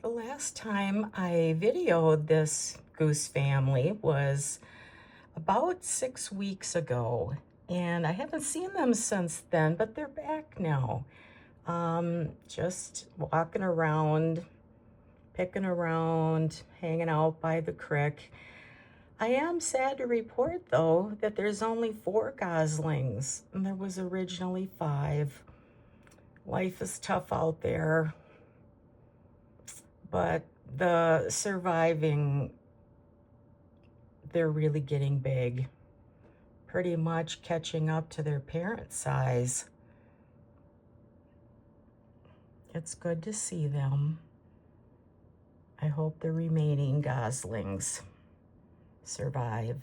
The last time I videoed this goose family was about 6 weeks ago, and I haven't seen them since then, but they're back now. Just walking around, picking around, hanging out by the creek. I am sad to report, though, that there's only 4 goslings, and there was originally 5. Life is tough out there, but the surviving, they're really getting big, pretty much catching up to their parent size. It's good to see them. I hope the remaining goslings survive.